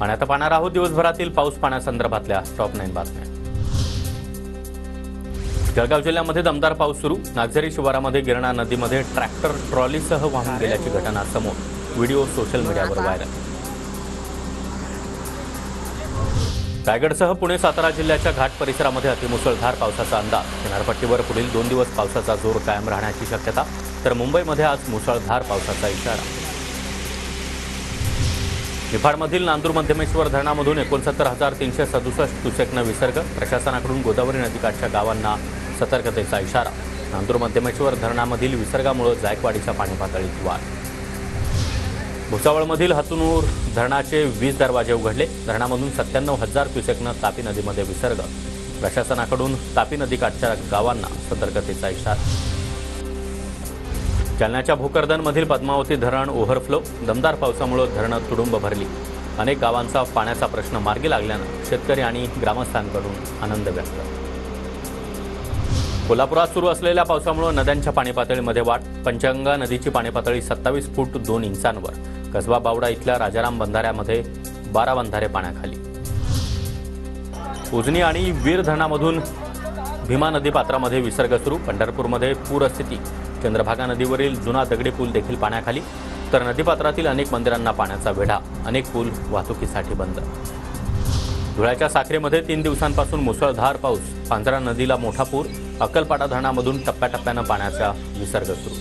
आणि आता पाहणार आहोत दिवसभरातील पाऊस पाण्यासंदर्भातल्या टॉप 9 बातम्या। जळगाव जिल्ह्यामध्ये दमदार पाऊस सुरू। नागझरी शिवारामध्ये गिरणा नदीमध्ये ट्रॅक्टर ट्रॉलीसह वाहून गेल्याची घटना समोर। व्हिडिओ सोशल मीडियावर व्हायरल। रायगडसह पुणे सातारा जिल्ह्याच्या घाट परिसरामध्ये अतिमुसळधार पावसाचा अंदाज। किनारपट्टीवर पुढील 2 दिवस पावसाचा जोर कायम राहण्याची शक्यता। तर मुंबईमध्ये आज मुसळधार पावसाचा इशारा। निफाडमधील नांदूर मध्यमेश्वर धरणामधून 69,367 क्युसेकनं विसर्ग। प्रशासनाकडून गोदावरी नदीकाठच्या गावांना सतर्कतेचा इशारा। नांदूर मध्यमेश्वर धरणामधील विसर्गामुळे जायकवाडीच्या पाणी पातळीत वाढ। भुसावळमधील हतनूर धरणाचे 20 दरवाजे उघडले। धरणामधून 97,000 क्युसेकनं तापी नदीमध्ये विसर्ग। प्रशासनाकडून तापी नदीकाठच्या गावांना सतर्कतेचा इशारा। जालन्याच्या भोकरदनमधील पद्मावती धरण ओव्हरफ्लो। दमदार पावसामुळे धरणं तुडुंब भरली। अनेक गावांचा पाण्याचा प्रश्न मार्गी लागल्यानं शेतकरी आणि ग्रामस्थांकडून आनंद व्यक्त। कोल्हापुरात सुरू असलेल्या पावसामुळे नद्यांच्या पाणी पातळीमध्ये वाढ। पंचगंगा नदीची पाणी पातळी 27 फूट 2 इंचांवर। कसबा बावडा इथल्या राजाराम बंधाऱ्यामध्ये 12 बंधारे पाण्याखाली। उजनी आणि वीर धरणामधून भीमा नदी पात्रामध्ये विसर्ग सुरू। पंढरपूरमध्ये पूरस्थिती। चंद्रभागा नदीवरील जुना दगडी पूल देखील पाण्याखाली। तर नदीपात्रातील अनेक मंदिरांना पाण्याचा वेढा। अनेक पूल वाहतुकीसाठी बंद। धुळ्याच्या साखरेमध्ये 3 दिवसांपासून मुसळधार पाऊस। पांझरा नदीला मोठा पूर। अक्कलपाटा धरणामधून टप्प्याटप्प्यानं पाण्याचा विसर्ग सुरू।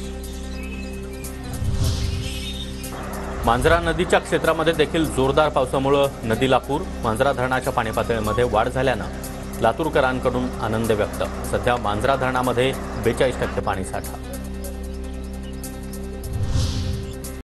मांजरा नदीच्या क्षेत्रामध्ये देखील जोरदार पावसामुळे नदीला पूर। मांजरा धरणाच्या पाणी पातळीमध्ये वाढ झाल्यानं लातूरकरांकडून आनंद व्यक्त। सध्या मांजरा धरणामध्ये 42% पाणीसाठा।